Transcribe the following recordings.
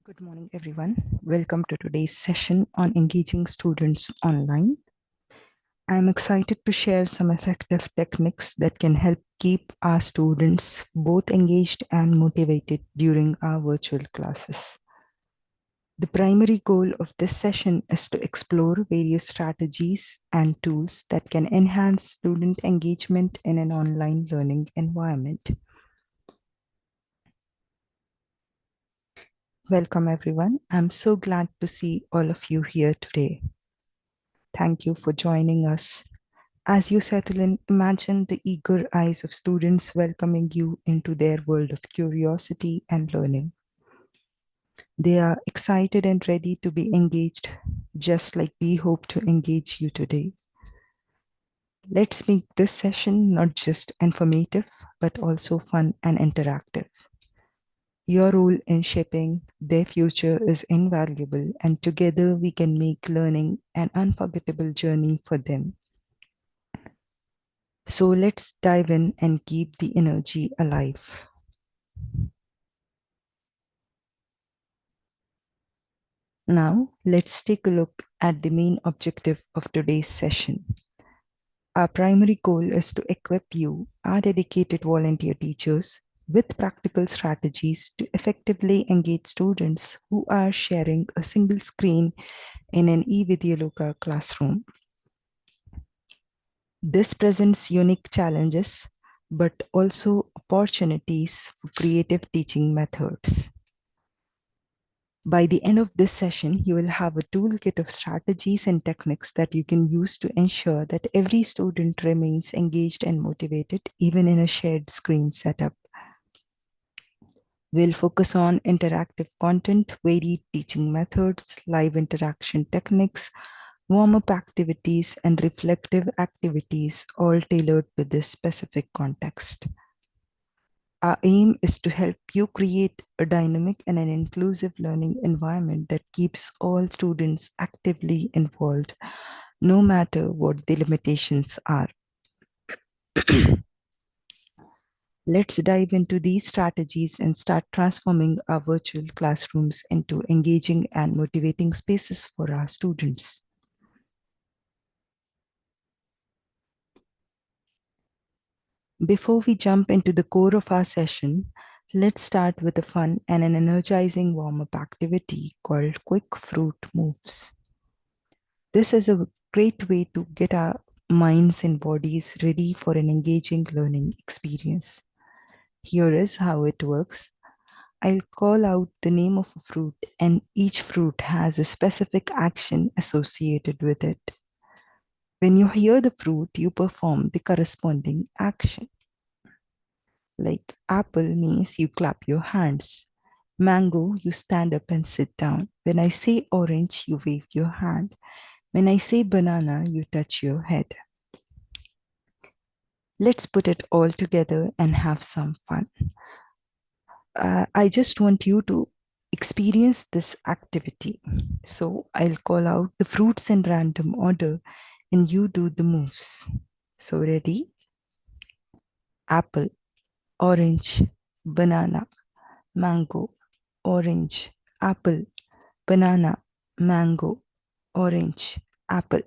Good morning, everyone. Welcome to today's session on engaging students online. I'm excited to share some effective techniques that can help keep our students both engaged and motivated during our virtual classes. The primary goal of this session is to explore various strategies and tools that can enhance student engagement in an online learning environment. Welcome, everyone. I'm so glad to see all of you here today. Thank you for joining us. As you settle in, imagine the eager eyes of students welcoming you into their world of curiosity and learning. They are excited and ready to be engaged, just like we hope to engage you today. Let's make this session not just informative, but also fun and interactive. Your role in shaping their future is invaluable, and together we can make learning an unforgettable journey for them. So let's dive in and keep the energy alive. Now, let's take a look at the main objective of today's session. Our primary goal is to equip you, our dedicated volunteer teachers, with practical strategies to effectively engage students who are sharing a single screen in an e-vidyaloka classroom. This presents unique challenges, but also opportunities for creative teaching methods. By the end of this session, you will have a toolkit of strategies and techniques that you can use to ensure that every student remains engaged and motivated, even in a shared screen setup. We'll focus on interactive content, varied teaching methods, live interaction techniques, warm-up activities, and reflective activities, all tailored to this specific context. Our aim is to help you create a dynamic and an inclusive learning environment that keeps all students actively involved, no matter what the limitations are. Let's dive into these strategies and start transforming our virtual classrooms into engaging and motivating spaces for our students. Before we jump into the core of our session, let's start with a fun and an energizing warm-up activity called Quick Fruit Moves. This is a great way to get our minds and bodies ready for an engaging learning experience. Here is how it works. I'll call out the name of a fruit, and each fruit has a specific action associated with it. When you hear the fruit, you perform the corresponding action. Like apple means you clap your hands. Mango, you stand up and sit down. When I say orange, you wave your hand. When I say banana, you touch your head. Let's put it all together and have some fun. I just want you to experience this activity. So I'll call out the fruits in random order and you do the moves. So ready? Apple, orange, banana, mango, orange, apple, banana, mango, orange, apple.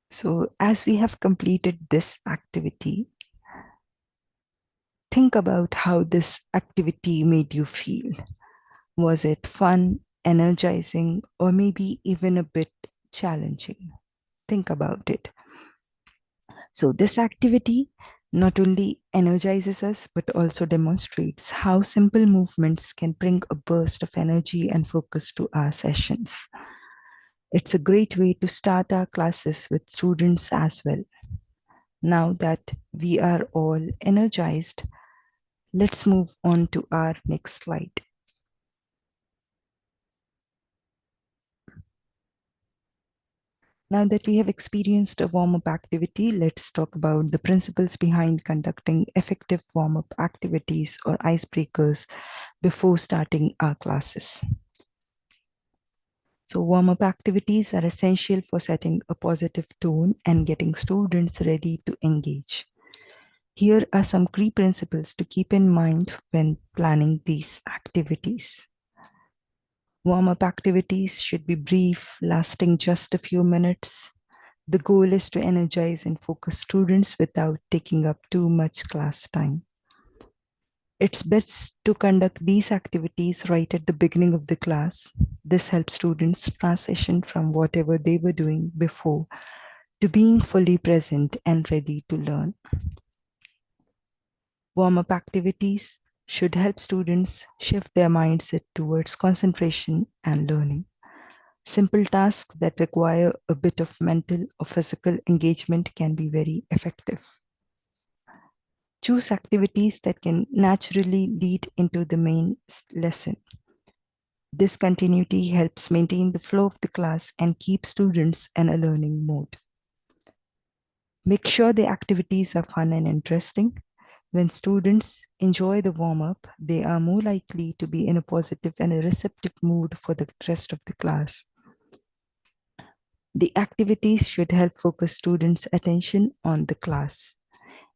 So as we have completed this activity, think about how this activity made you feel. Was it fun, energizing, or maybe even a bit challenging? Think about it. So this activity not only energizes us, but also demonstrates how simple movements can bring a burst of energy and focus to our sessions. It's a great way to start our classes with students as well. Now that we are all energized, let's move on to our next slide. Now that we have experienced a warm-up activity, let's talk about the principles behind conducting effective warm-up activities or icebreakers before starting our classes. So warm-up activities are essential for setting a positive tone and getting students ready to engage. Here are some key principles to keep in mind when planning these activities. Warm-up activities should be brief, lasting just a few minutes. The goal is to energize and focus students without taking up too much class time. It's best to conduct these activities right at the beginning of the class. This helps students transition from whatever they were doing before to being fully present and ready to learn. Warm-up activities should help students shift their mindset towards concentration and learning. Simple tasks that require a bit of mental or physical engagement can be very effective. Choose activities that can naturally lead into the main lesson. This continuity helps maintain the flow of the class and keep students in a learning mode. Make sure the activities are fun and interesting. When students enjoy the warm-up, they are more likely to be in a positive and a receptive mood for the rest of the class. The activities should help focus students' attention on the class.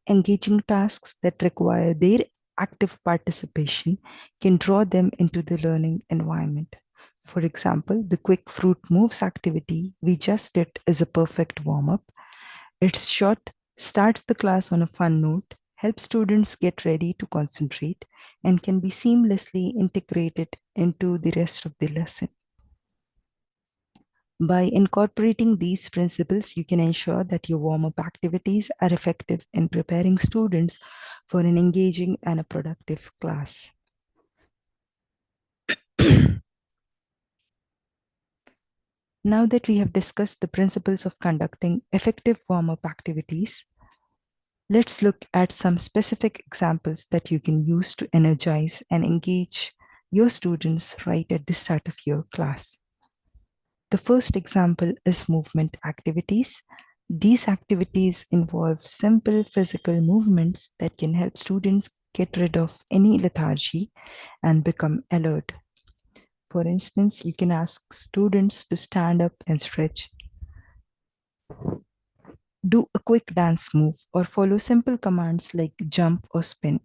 Engaging tasks that require their active participation can draw them into the learning environment. For example, the quick fruit moves activity we just did is a perfect warm-up. It's short, starts the class on a fun note, helps students get ready to concentrate, and can be seamlessly integrated into the rest of the lesson. By incorporating these principles, you can ensure that your warm-up activities are effective in preparing students for an engaging and a productive class. Now that we have discussed the principles of conducting effective warm-up activities, let's look at some specific examples that you can use to energize and engage your students right at the start of your class. The first example is movement activities. These activities involve simple physical movements that can help students get rid of any lethargy and become alert. For instance, you can ask students to stand up and stretch, do a quick dance move, or follow simple commands like jump or spin.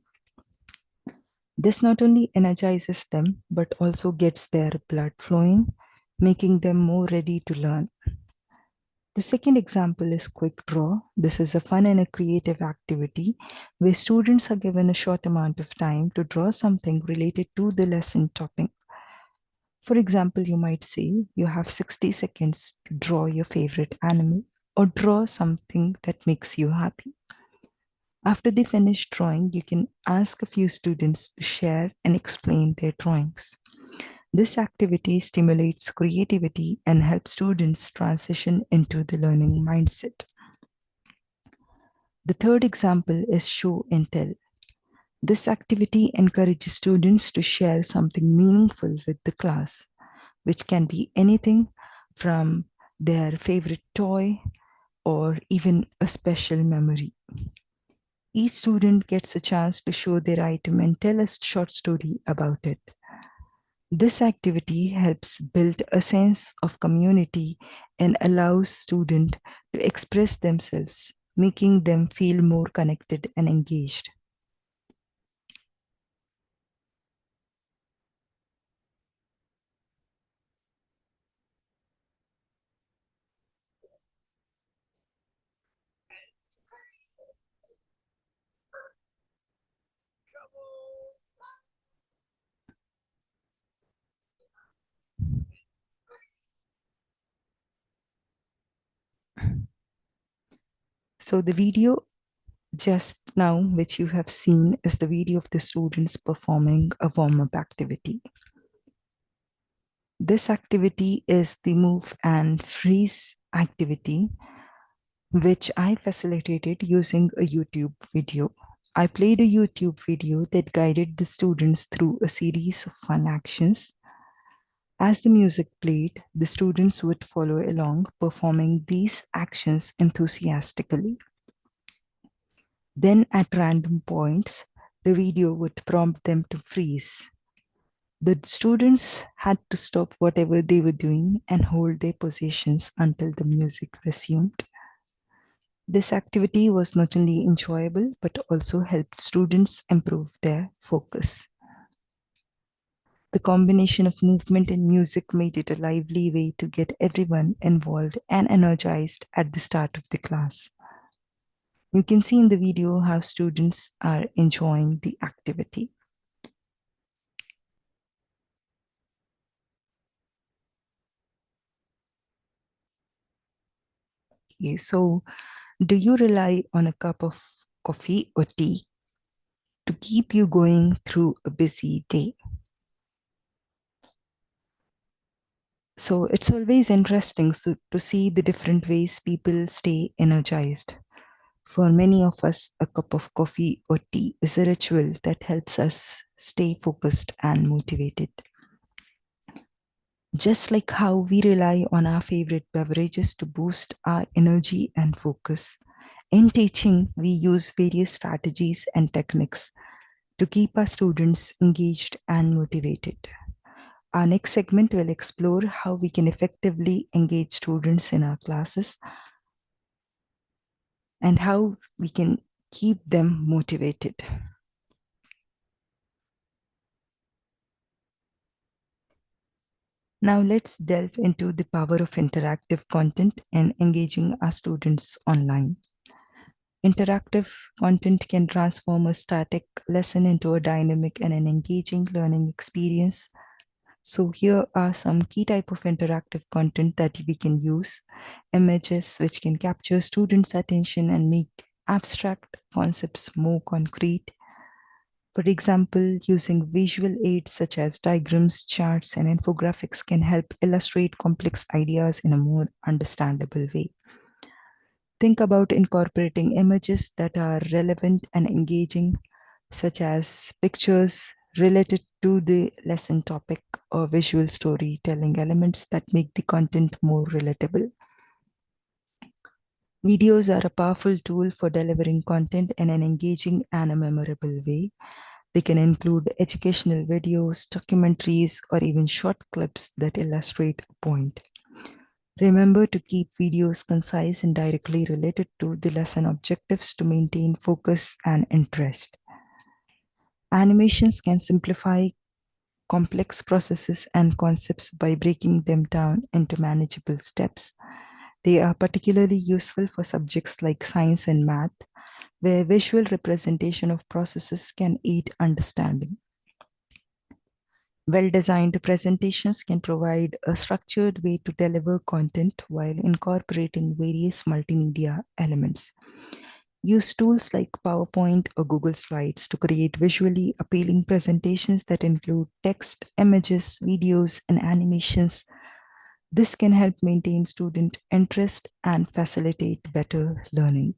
This not only energizes them, but also gets their blood flowing, making them more ready to learn. The second example is quick draw. This is a fun and a creative activity where students are given a short amount of time to draw something related to the lesson topic. For example, you might say you have 60 seconds to draw your favorite animal or draw something that makes you happy. After they finish drawing, you can ask a few students to share and explain their drawings. This activity stimulates creativity and helps students transition into the learning mindset. The third example is show and tell. This activity encourages students to share something meaningful with the class, which can be anything from their favorite toy or even a special memory. Each student gets a chance to show their item and tell a short story about it. This activity helps build a sense of community and allows students to express themselves, making them feel more connected and engaged. So the video just now, which you have seen, is the video of the students performing a warm-up activity. This activity is the move and freeze activity, which I facilitated using a YouTube video. I played a YouTube video that guided the students through a series of fun actions. As the music played, the students would follow along, performing these actions enthusiastically. Then, at random points, the video would prompt them to freeze. The students had to stop whatever they were doing and hold their positions until the music resumed. This activity was not only enjoyable but also helped students improve their focus. The combination of movement and music made it a lively way to get everyone involved and energized at the start of the class. You can see in the video how students are enjoying the activity. Okay, so do you rely on a cup of coffee or tea to keep you going through a busy day? So it's always interesting to see the different ways people stay energized. For many of us, a cup of coffee or tea is a ritual that helps us stay focused and motivated. Just like how we rely on our favorite beverages to boost our energy and focus, in teaching, we use various strategies and techniques to keep our students engaged and motivated. Our next segment will explore how we can effectively engage students in our classes and how we can keep them motivated. Now let's delve into the power of interactive content and engaging our students online. Interactive content can transform a static lesson into a dynamic and an engaging learning experience. So here are some key type of interactive content that we can use. Images which can capture students' attention and make abstract concepts more concrete. For example, using visual aids such as diagrams, charts, and infographics can help illustrate complex ideas in a more understandable way. Think about incorporating images that are relevant and engaging, such as pictures related to the lesson topic or visual storytelling elements that make the content more relatable. Videos are a powerful tool for delivering content in an engaging and a memorable way. They can include educational videos, documentaries, or even short clips that illustrate a point. Remember to keep videos concise and directly related to the lesson objectives to maintain focus and interest. Animations can simplify complex processes and concepts by breaking them down into manageable steps. They are particularly useful for subjects like science and math, where visual representation of processes can aid understanding. Well-designed presentations can provide a structured way to deliver content while incorporating various multimedia elements. Use tools like PowerPoint or Google Slides to create visually appealing presentations that include text, images, videos, and animations. This can help maintain student interest and facilitate better learning.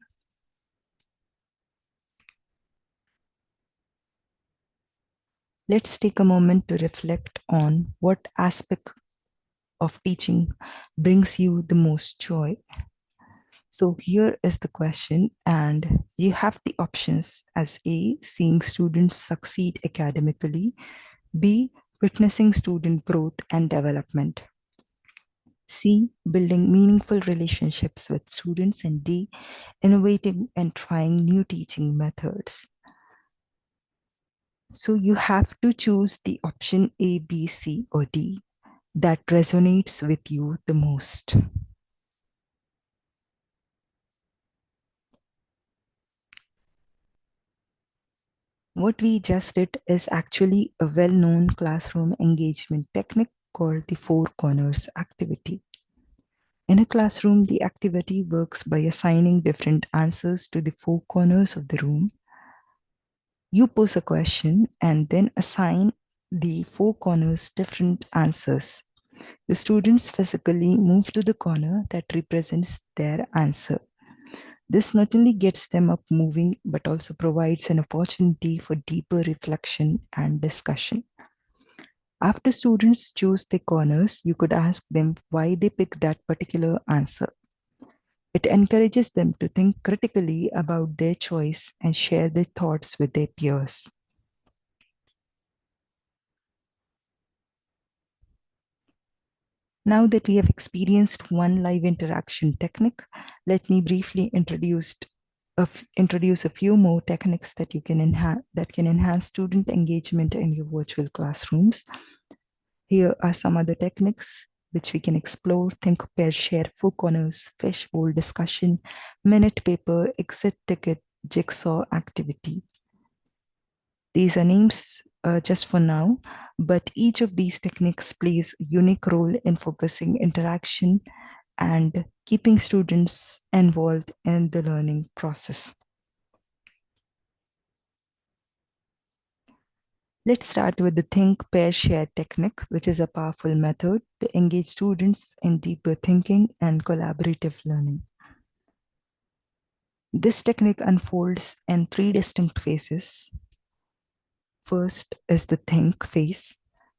Let's take a moment to reflect on what aspect of teaching brings you the most joy. So here is the question, and you have the options as A, seeing students succeed academically, B, witnessing student growth and development, C, building meaningful relationships with students, and D, innovating and trying new teaching methods. So you have to choose the option A, B, C, or D that resonates with you the most. What we just did is actually a well-known classroom engagement technique called the four corners activity. In a classroom, the activity works by assigning different answers to the four corners of the room. You pose a question and then assign the four corners different answers. The students physically move to the corner that represents their answer. This not only gets them up moving, but also provides an opportunity for deeper reflection and discussion. After students choose their corners, you could ask them why they picked that particular answer. It encourages them to think critically about their choice and share their thoughts with their peers. Now that we have experienced one live interaction technique, let me briefly introduce a few more techniques that can enhance student engagement in your virtual classrooms. Here are some other techniques which we can explore: think, pair, share, four corners, fishbowl discussion, minute paper, exit ticket, jigsaw activity. These are names just for now, but each of these techniques plays a unique role in focusing interaction and keeping students involved in the learning process. Let's start with the think, pair, share technique, which is a powerful method to engage students in deeper thinking and collaborative learning. This technique unfolds in three distinct phases. First is the think phase.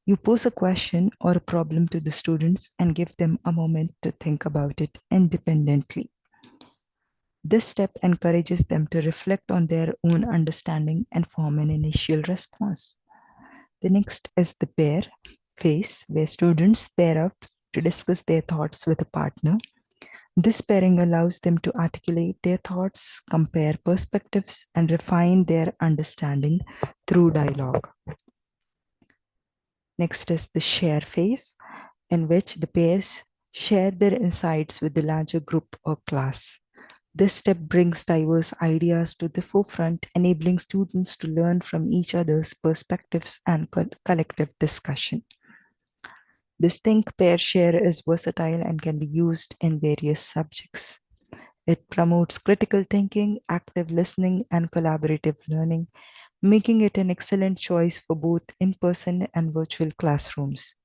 You pose a question or a problem to the students and give them a moment to think about it independently. This step encourages them to reflect on their own understanding and form an initial response. The next is the pair phase, where students pair up to discuss their thoughts with a partner. This pairing allows them to articulate their thoughts, compare perspectives, and refine their understanding through dialogue. Next is the share phase, in which the pairs share their insights with the larger group or class. This step brings diverse ideas to the forefront, enabling students to learn from each other's perspectives and collective discussion. This think, pair, share is versatile and can be used in various subjects. It promotes critical thinking, active listening, and collaborative learning, making it an excellent choice for both in-person and virtual classrooms.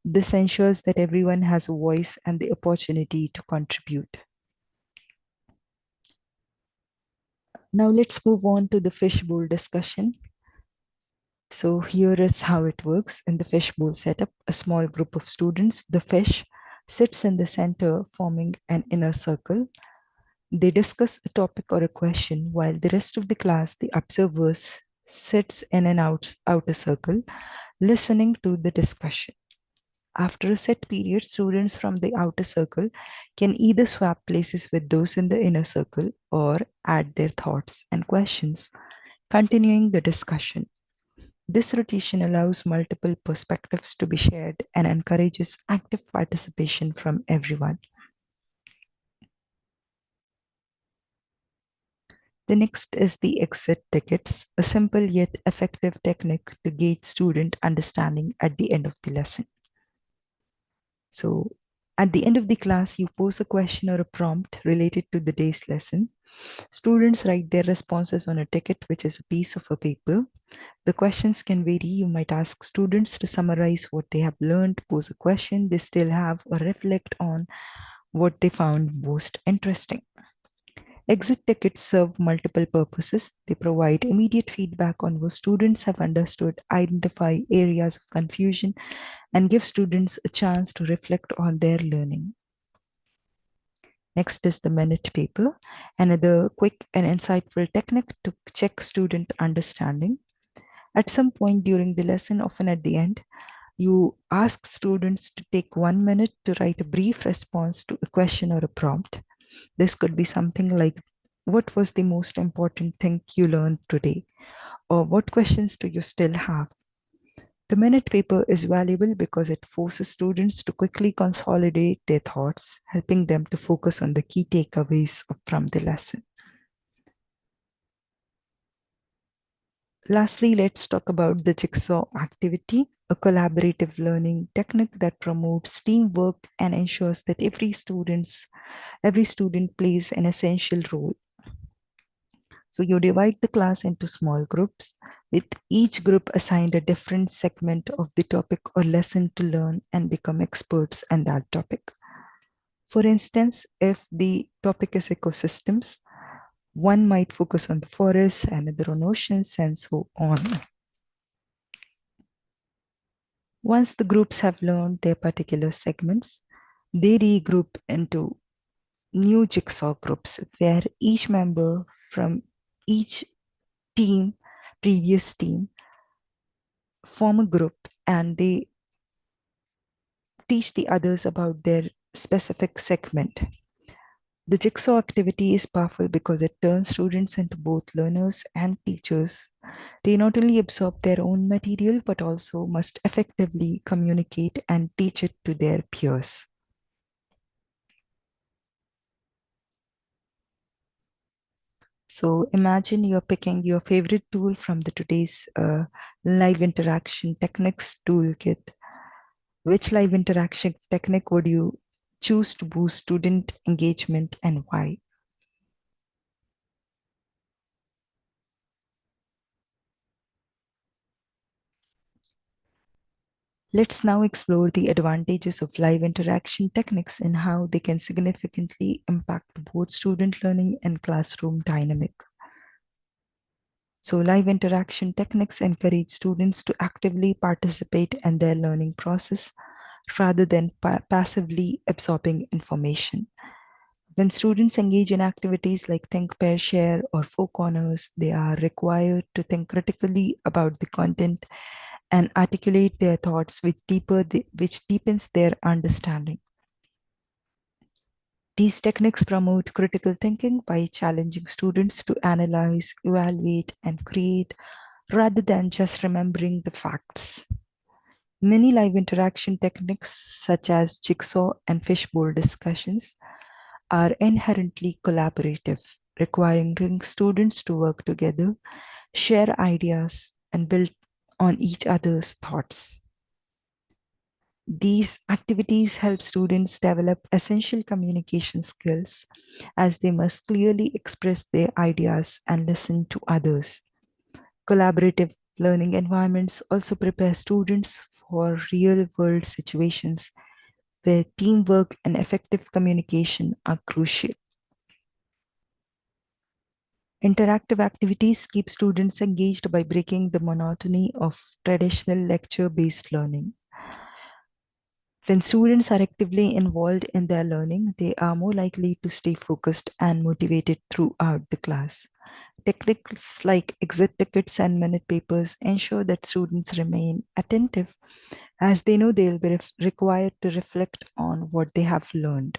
This ensures that everyone has a voice and the opportunity to contribute. Now let's move on to the fishbowl discussion. So here is how it works. In the fishbowl setup, a small group of students, the fish, sits in the center, forming an inner circle. They discuss a topic or a question, while the rest of the class, the observers, sits in an outer circle, listening to the discussion. After a set period, students from the outer circle can either swap places with those in the inner circle or add their thoughts and questions, continuing the discussion. This rotation allows multiple perspectives to be shared and encourages active participation from everyone. The next is the exit tickets, a simple yet effective technique to gauge student understanding at the end of the lesson. So at the end of the class, you pose a question or a prompt related to the day's lesson. Students write their responses on a ticket, which is a piece of a paper. The questions can vary. You might ask students to summarize what they have learned, pose a question they still have, or reflect on what they found most interesting. Exit tickets serve multiple purposes. They provide immediate feedback on what students have understood, identify areas of confusion, and give students a chance to reflect on their learning. Next is the minute paper, another quick and insightful technique to check student understanding. At some point during the lesson, often at the end, you ask students to take 1 minute to write a brief response to a question or a prompt. This could be something like, what was the most important thing you learned today? Or what questions do you still have? The minute paper is valuable because it forces students to quickly consolidate their thoughts, helping them to focus on the key takeaways from the lesson. Lastly, let's talk about the jigsaw activity, a collaborative learning technique that promotes teamwork and ensures that every student plays an essential role. So you divide the class into small groups, with each group assigned a different segment of the topic or lesson to learn and become experts in that topic. For instance, if the topic is ecosystems, one might focus on the forest, another on oceans, and so on. Once the groups have learned their particular segments, they regroup into new jigsaw groups where each member from each team, previous team, form a group and they teach the others about their specific segment. The jigsaw activity is powerful because it turns students into both learners and teachers. They not only absorb their own material but also must effectively communicate and teach it to their peers. So imagine you're picking your favorite tool from the today's live interaction techniques toolkit. Which live interaction technique would you choose to boost student engagement and why? Let's now explore the advantages of live interaction techniques and how they can significantly impact both student learning and classroom dynamic. So, live interaction techniques encourage students to actively participate in their learning process rather than passively absorbing information. When students engage in activities like think, pair, share, or four corners, they are required to think critically about the content and articulate their thoughts which deepens their understanding. These techniques promote critical thinking by challenging students to analyze, evaluate, and create rather than just remembering the facts. Many live interaction techniques, such as jigsaw and fishbowl discussions, are inherently collaborative, requiring students to work together, share ideas, and build on each other's thoughts. These activities help students develop essential communication skills as they must clearly express their ideas and listen to others. Collaborative learning environments also prepare students for real world situations where teamwork and effective communication are crucial. Interactive activities keep students engaged by breaking the monotony of traditional lecture based learning. When students are actively involved in their learning, they are more likely to stay focused and motivated throughout the class. Techniques like exit tickets and minute papers ensure that students remain attentive as they know they'll be required to reflect on what they have learned.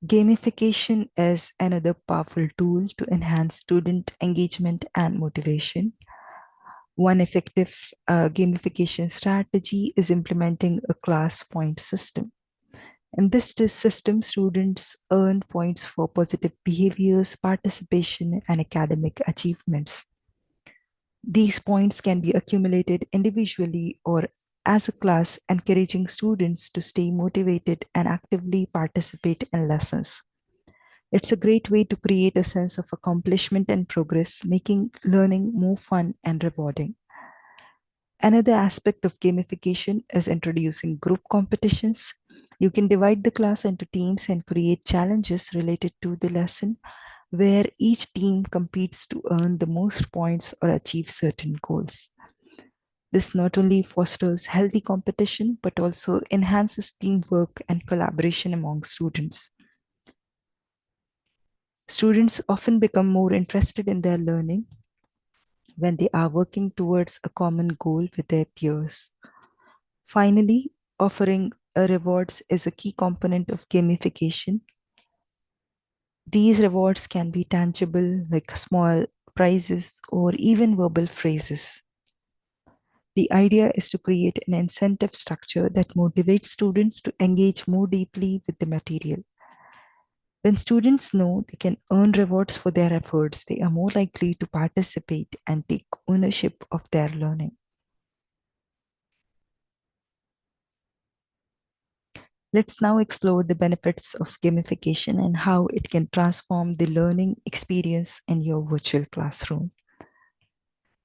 Gamification is another powerful tool to enhance student engagement and motivation. One effective gamification strategy is implementing a class point system. In this system, students earn points for positive behaviors, participation, and academic achievements. These points can be accumulated individually or as a class, encouraging students to stay motivated and actively participate in lessons. It's a great way to create a sense of accomplishment and progress, making learning more fun and rewarding. Another aspect of gamification is introducing group competitions. You can divide the class into teams and create challenges related to the lesson where each team competes to earn the most points or achieve certain goals. This not only fosters healthy competition but also enhances teamwork and collaboration among students. Students often become more interested in their learning when they are working towards a common goal with their peers. Finally, offering rewards is a key component of gamification. These rewards can be tangible, like small prizes or even verbal phrases. The idea is to create an incentive structure that motivates students to engage more deeply with the material. When students know they can earn rewards for their efforts, they are more likely to participate and take ownership of their learning. Let's now explore the benefits of gamification and how it can transform the learning experience in your virtual classroom.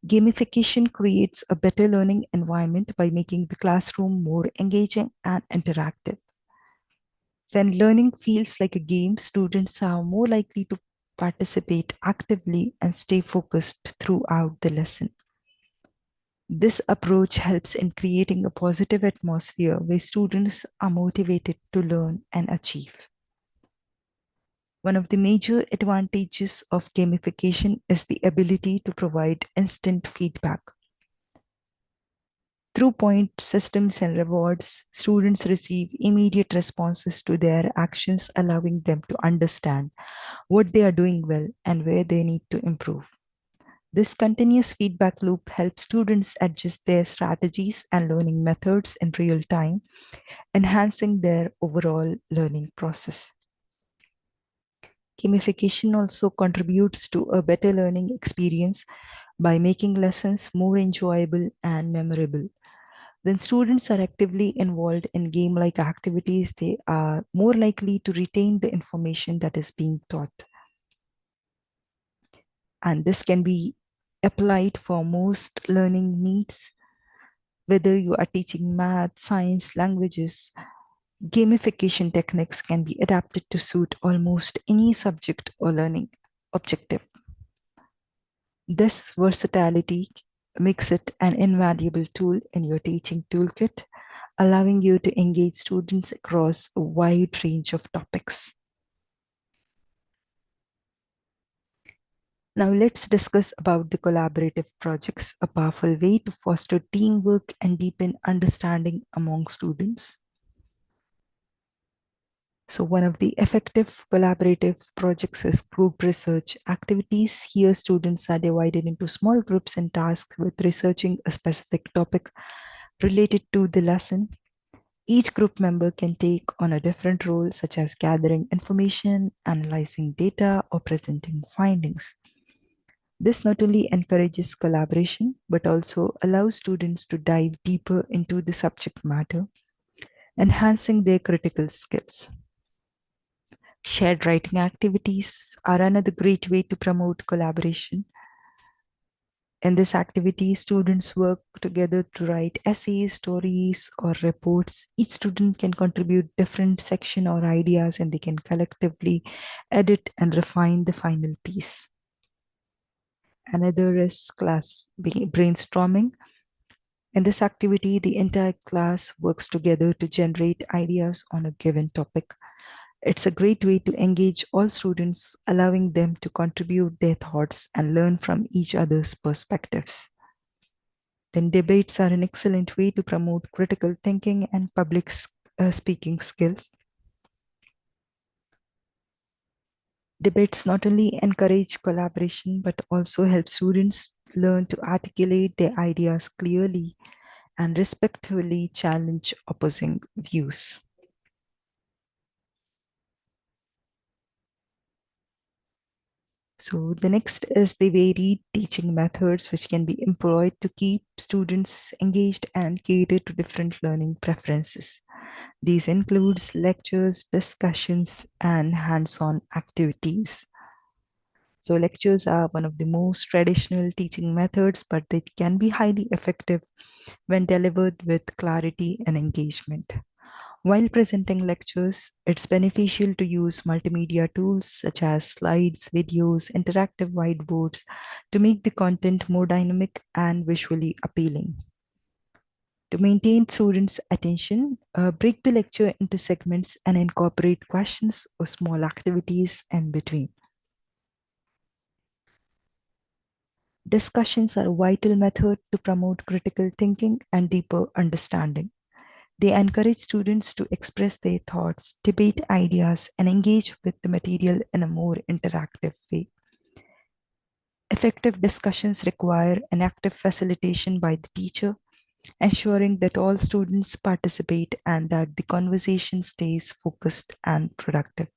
Gamification creates a better learning environment by making the classroom more engaging and interactive. When learning feels like a game, students are more likely to participate actively and stay focused throughout the lesson. This approach helps in creating a positive atmosphere where students are motivated to learn and achieve. One of the major advantages of gamification is the ability to provide instant feedback. Through point systems and rewards, students receive immediate responses to their actions, allowing them to understand what they are doing well and where they need to improve. This continuous feedback loop helps students adjust their strategies and learning methods in real time, enhancing their overall learning process. Gamification also contributes to a better learning experience by making lessons more enjoyable and memorable. When students are actively involved in game like activities, they are more likely to retain the information that is being taught. And this can be applied for most learning needs, whether you are teaching math, science, languages. Gamification techniques can be adapted to suit almost any subject or learning objective. This versatility makes it an invaluable tool in your teaching toolkit, allowing you to engage students across a wide range of topics. Now let's discuss about the collaborative projects, a powerful way to foster teamwork and deepen understanding among students. So one of the effective collaborative projects is group research activities. Here students are divided into small groups and tasks with researching a specific topic related to the lesson. Each group member can take on a different role, such as gathering information, analyzing data, or presenting findings. This not only encourages collaboration, but also allows students to dive deeper into the subject matter, enhancing their critical skills. Shared writing activities are another great way to promote collaboration. In this activity, students work together to write essays, stories, or reports. Each student can contribute different section or ideas, and they can collectively edit and refine the final piece. Another is class brainstorming. In this activity, the entire class works together to generate ideas on a given topic. It's a great way to engage all students, allowing them to contribute their thoughts and learn from each other's perspectives. Then debates are an excellent way to promote critical thinking and public speaking skills. Debates not only encourage collaboration, but also help students learn to articulate their ideas clearly and respectfully challenge opposing views. So the next is the varied teaching methods, which can be employed to keep students engaged and cater to different learning preferences. These includes lectures, discussions, and hands-on activities. So lectures are one of the most traditional teaching methods, but they can be highly effective when delivered with clarity and engagement. While presenting lectures, it's beneficial to use multimedia tools such as slides, videos, interactive whiteboards to make the content more dynamic and visually appealing. To maintain students' attention, break the lecture into segments and incorporate questions or small activities in between. Discussions are a vital method to promote critical thinking and deeper understanding. They encourage students to express their thoughts, debate ideas, and engage with the material in a more interactive way. Effective discussions require an active facilitation by the teacher, ensuring that all students participate and that the conversation stays focused and productive.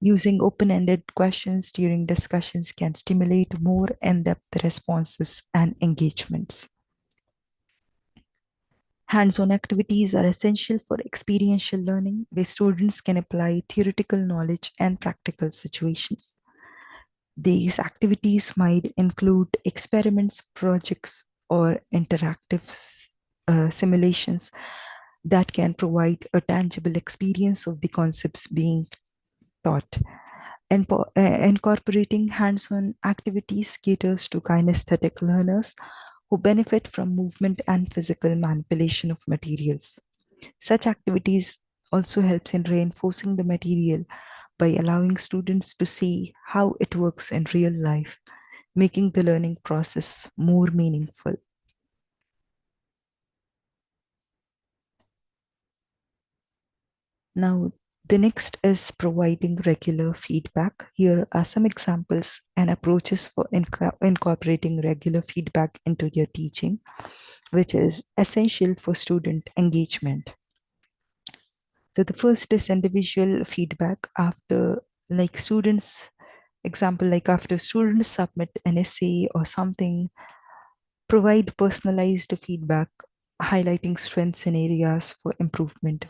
Using open-ended questions during discussions can stimulate more in-depth responses and engagements. Hands-on activities are essential for experiential learning, where students can apply theoretical knowledge and practical situations. These activities might include experiments, projects, or interactive simulations that can provide a tangible experience of the concepts being taught. Incorporating hands-on activities caters to kinesthetic learners who benefit from movement and physical manipulation of materials. Such activities also helps in reinforcing the material by allowing students to see how it works in real life, making the learning process more meaningful. Now, the next is providing regular feedback. Here are some examples and approaches for incorporating regular feedback into your teaching, which is essential for student engagement. So the first is individual feedback after students, example, like after students submit an essay or something, provide personalized feedback, highlighting strengths and areas for improvement.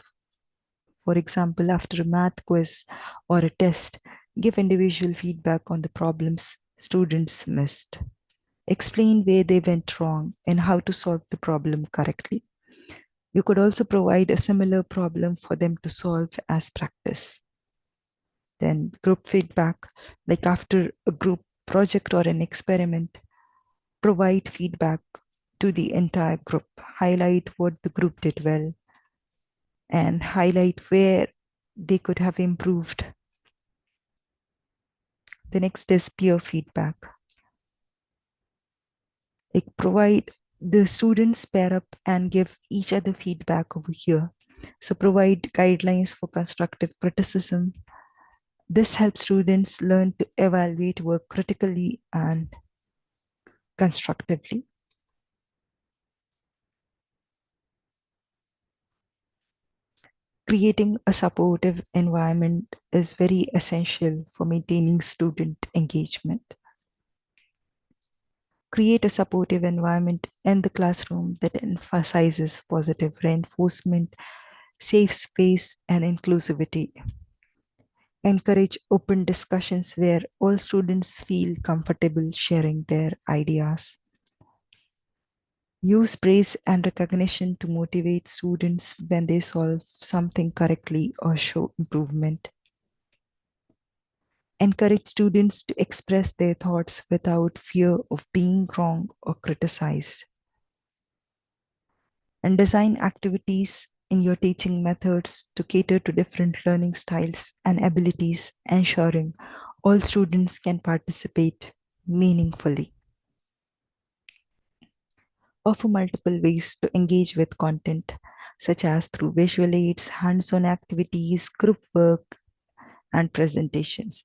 For example, after a math quiz or a test, give individual feedback on the problems students missed. Explain where they went wrong and how to solve the problem correctly. You could also provide a similar problem for them to solve as practice. Then group feedback, like after a group project or an experiment, provide feedback to the entire group, highlight what the group did well, and highlight where they could have improved. The next is peer feedback. Like provide the students pair up and give each other feedback over here. So provide guidelines for constructive criticism. This helps students learn to evaluate work critically and constructively. Creating a supportive environment is very essential for maintaining student engagement. Create a supportive environment in the classroom that emphasizes positive reinforcement, safe space, and inclusivity. Encourage open discussions where all students feel comfortable sharing their ideas. Use praise and recognition to motivate students when they solve something correctly or show improvement. Encourage students to express their thoughts without fear of being wrong or criticized. And design activities in your teaching methods to cater to different learning styles and abilities, ensuring all students can participate meaningfully. Offer multiple ways to engage with content, such as through visual aids, hands-on activities, group work, and presentations.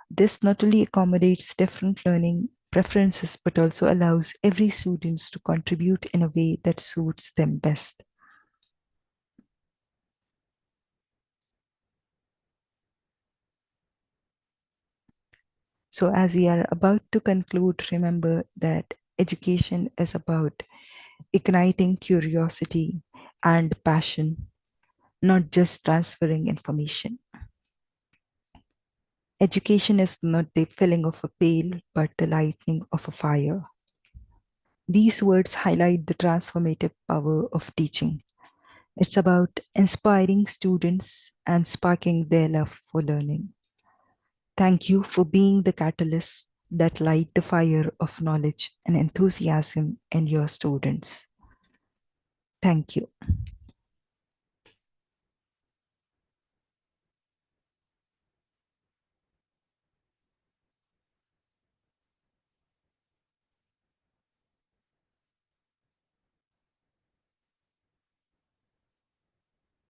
This not only accommodates different learning preferences, but also allows every student to contribute in a way that suits them best. So, as we are about to conclude, remember that education is about igniting curiosity and passion, not just transferring information. Education is not the filling of a pail, but the lighting of a fire. These words highlight the transformative power of teaching. It's about inspiring students and sparking their love for learning. Thank you for being the catalyst that light the fire of knowledge and enthusiasm in your students. Thank you.